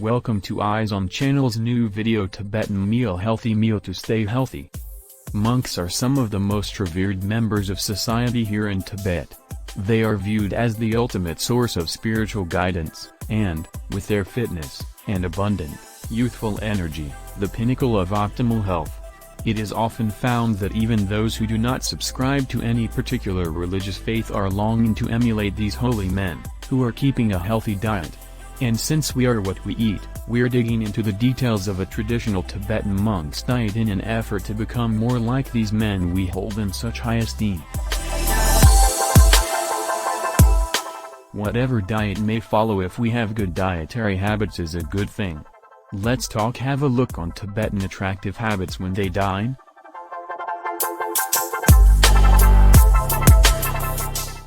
Welcome to Eyes on Channel's new video Tibetan Meal Healthy Meal to Stay Healthy. Monks are some of the most revered members of society here in Tibet. They are viewed as the ultimate source of spiritual guidance, and, with their fitness, and abundant, youthful energy, the pinnacle of optimal health. It is often found that even those who do not subscribe to any particular religious faith are longing to emulate these holy men, who are keeping a healthy diet. And since we are what we eat, we're digging into the details of a traditional Tibetan monk's diet in an effort to become more like these men we hold in such high esteem. Whatever diet may follow, if we have good dietary habits, is a good thing. Let's have a look on Tibetan attractive habits when they dine.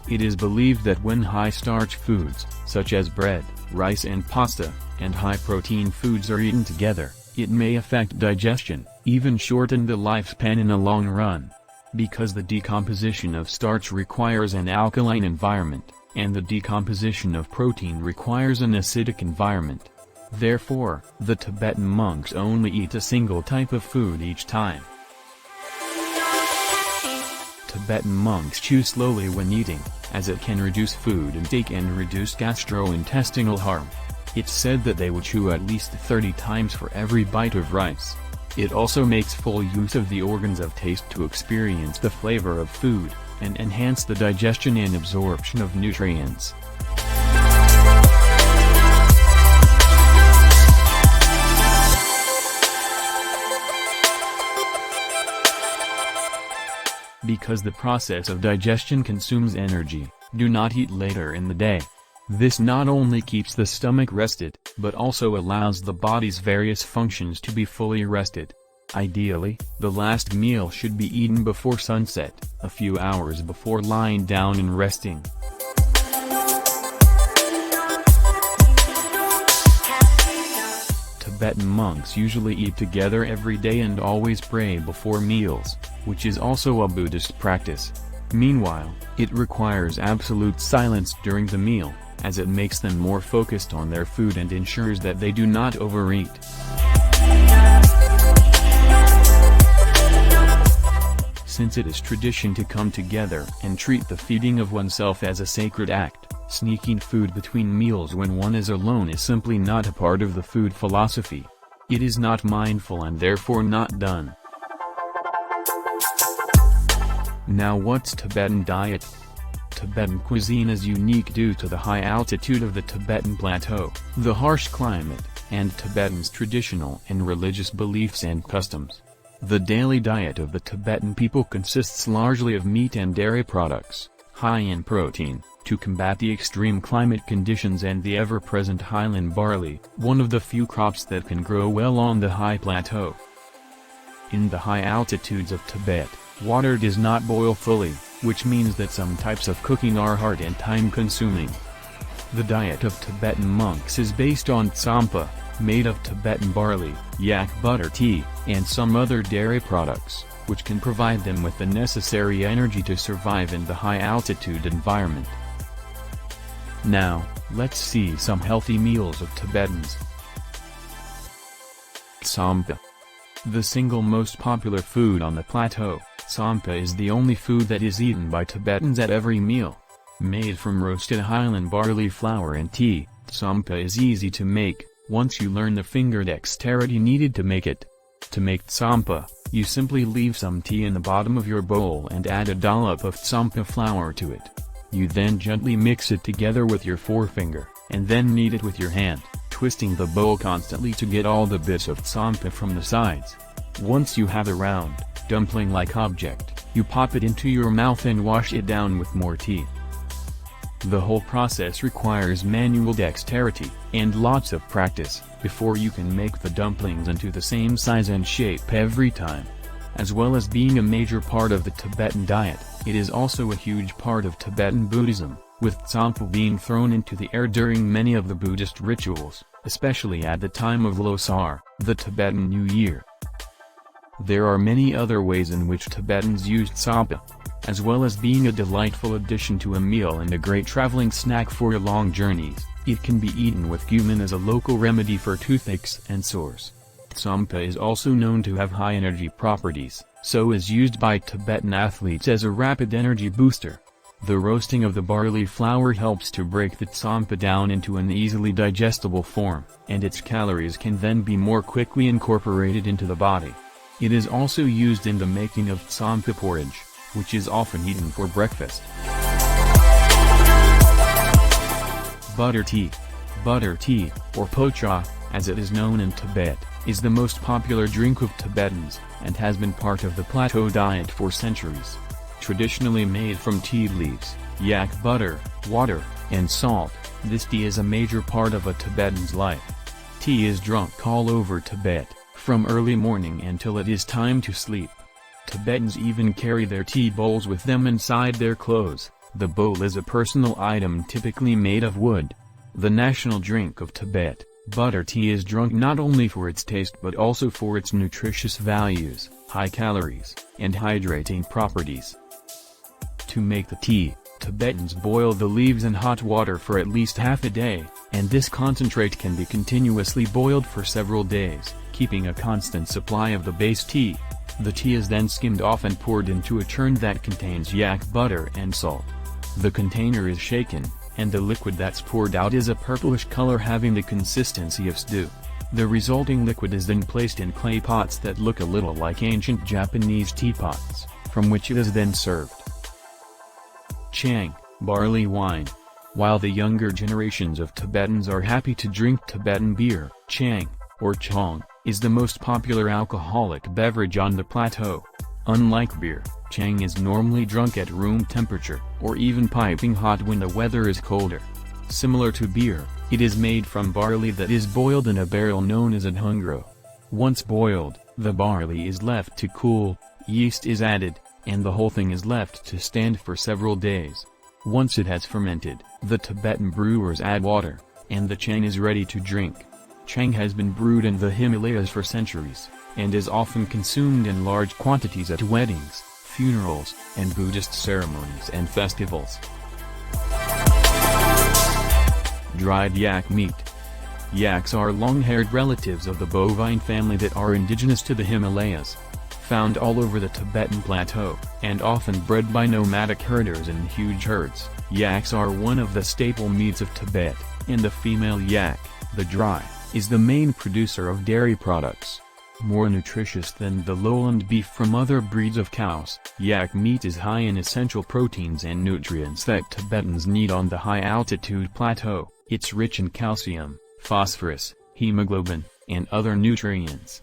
It is believed that when high-starch foods, such as bread, rice and pasta, and high-protein foods are eaten together, it may affect digestion, even shorten the lifespan in the long run. Because the decomposition of starch requires an alkaline environment, and the decomposition of protein requires an acidic environment. Therefore, the Tibetan monks only eat a single type of food each time. Tibetan monks chew slowly when eating, as it can reduce food intake and reduce gastrointestinal harm. It's said that they will chew at least 30 times for every bite of rice. It also makes full use of the organs of taste to experience the flavor of food, and enhance the digestion and absorption of nutrients. Because the process of digestion consumes energy, do not eat later in the day. This not only keeps the stomach rested, but also allows the body's various functions to be fully rested. Ideally, the last meal should be eaten before sunset, a few hours before lying down and resting. Tibetan monks usually eat together every day and always pray before meals, which is also a Buddhist practice. Meanwhile, it requires absolute silence during the meal, as it makes them more focused on their food and ensures that they do not overeat. Since it is tradition to come together and treat the feeding of oneself as a sacred act, sneaking food between meals when one is alone is simply not a part of the food philosophy. It is not mindful and therefore not done. Now, what's Tibetan diet? Tibetan cuisine is unique due to the high altitude of the Tibetan Plateau, the harsh climate, and Tibetans' traditional and religious beliefs and customs. The daily diet of the Tibetan people consists largely of meat and dairy products, high in protein, to combat the extreme climate conditions and the ever-present highland barley, one of the few crops that can grow well on the high plateau. In the high altitudes of Tibet, water does not boil fully, which means that some types of cooking are hard and time-consuming. The diet of Tibetan monks is based on Sampa, made of Tibetan barley, yak butter tea, and some other dairy products, which can provide them with the necessary energy to survive in the high-altitude environment. Now, let's see some healthy meals of Tibetans. Sampa. The single most popular food on the plateau, Sampa is the only food that is eaten by Tibetans at every meal. Made from roasted highland barley flour and tea, Sampa is easy to make, once you learn the finger dexterity needed to make it. To make Sampa, you simply leave some tea in the bottom of your bowl and add a dollop of Sampa flour to it. You then gently mix it together with your forefinger, and then knead it with your hand, twisting the bowl constantly to get all the bits of Sampa from the sides. Once you have a round, dumpling-like object, you pop it into your mouth and wash it down with more tea. The whole process requires manual dexterity, and lots of practice, before you can make the dumplings into the same size and shape every time. As well as being a major part of the Tibetan diet, it is also a huge part of Tibetan Buddhism, with Sampa being thrown into the air during many of the Buddhist rituals, especially at the time of Losar, the Tibetan New Year. There are many other ways in which Tibetans used Sampa, as well as being a delightful addition to a meal and a great traveling snack for long journeys. It can be eaten with cumin as a local remedy for toothaches and sores. Sampa is also known to have high energy properties, so is used by Tibetan athletes as a rapid energy booster. The roasting of the barley flour helps to break the sampa down into an easily digestible form, and its calories can then be more quickly incorporated into the body. It is also used in the making of sampa porridge, which is often eaten for breakfast. Butter tea. Butter tea, or pocha, as it is known in Tibet, is the most popular drink of Tibetans, and has been part of the plateau diet for centuries. Traditionally made from tea leaves, yak butter, water, and salt, this tea is a major part of a Tibetan's life. Tea is drunk all over Tibet, from early morning until it is time to sleep. Tibetans even carry their tea bowls with them inside their clothes. The bowl is a personal item typically made of wood. The national drink of Tibet, butter tea, is drunk not only for its taste but also for its nutritious values, high calories, and hydrating properties. To make the tea, Tibetans boil the leaves in hot water for at least half a day, and this concentrate can be continuously boiled for several days, keeping a constant supply of the base tea. The tea is then skimmed off and poured into a churn that contains yak butter and salt. The container is shaken, and the liquid that's poured out is a purplish color having the consistency of stew. The resulting liquid is then placed in clay pots that look a little like ancient Japanese teapots, from which it is then served. Chang, barley wine. While the younger generations of Tibetans are happy to drink Tibetan beer, Chang, or Chang, is the most popular alcoholic beverage on the plateau. Unlike beer, Chang is normally drunk at room temperature, or even piping hot when the weather is colder. Similar to beer, it is made from barley that is boiled in a barrel known as a dhungro. Once boiled, the barley is left to cool, yeast is added, and the whole thing is left to stand for several days. Once it has fermented, the Tibetan brewers add water, and the Chang is ready to drink. Chang has been brewed in the Himalayas for centuries, and is often consumed in large quantities at weddings, funerals, and Buddhist ceremonies and festivals. Dried yak meat. Yaks are long-haired relatives of the bovine family that are indigenous to the Himalayas. Found all over the Tibetan plateau, and often bred by nomadic herders in huge herds, yaks are one of the staple meats of Tibet, and the female yak, the dry, is the main producer of dairy products. More nutritious than the lowland beef from other breeds of cows, yak meat is high in essential proteins and nutrients that Tibetans need on the high-altitude plateau. It's rich in calcium, phosphorus, hemoglobin, and other nutrients.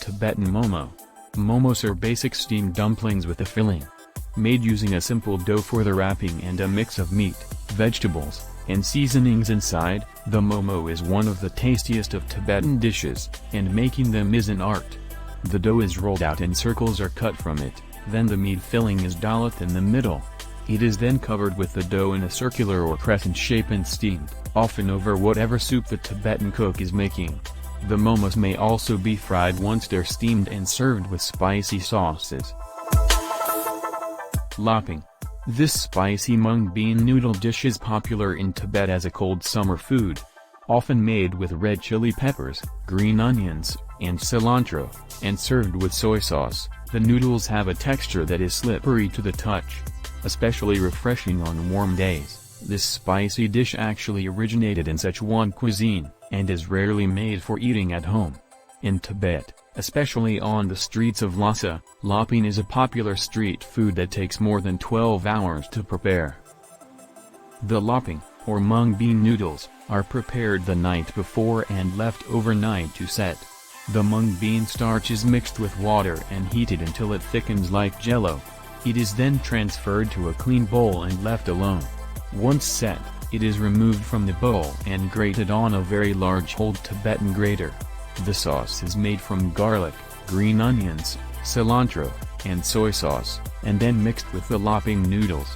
Tibetan Momo. Momos are basic steamed dumplings with a filling. Made using a simple dough for the wrapping and a mix of meat, vegetables, and seasonings inside, the Momo is one of the tastiest of Tibetan dishes, and making them is an art. The dough is rolled out and circles are cut from it, then the meat filling is dolloped in the middle. It is then covered with the dough in a circular or crescent shape and steamed, often over whatever soup the Tibetan cook is making. The momos may also be fried once they're steamed and served with spicy sauces. Lopping. This spicy mung bean noodle dish is popular in Tibet as a cold summer food. Often made with red chili peppers, green onions, and cilantro, and served with soy sauce, the noodles have a texture that is slippery to the touch. Especially refreshing on warm days, this spicy dish actually originated in Sichuan cuisine, and is rarely made for eating at home. In Tibet, especially on the streets of Lhasa, Lopping is a popular street food that takes more than 12 hours to prepare. The Lopping, or mung bean noodles, are prepared the night before and left overnight to set. The mung bean starch is mixed with water and heated until it thickens like jello. It is then transferred to a clean bowl and left alone. Once set, it is removed from the bowl and grated on a very large old Tibetan grater. The sauce is made from garlic, green onions, cilantro, and soy sauce, and then mixed with the Lopping noodles.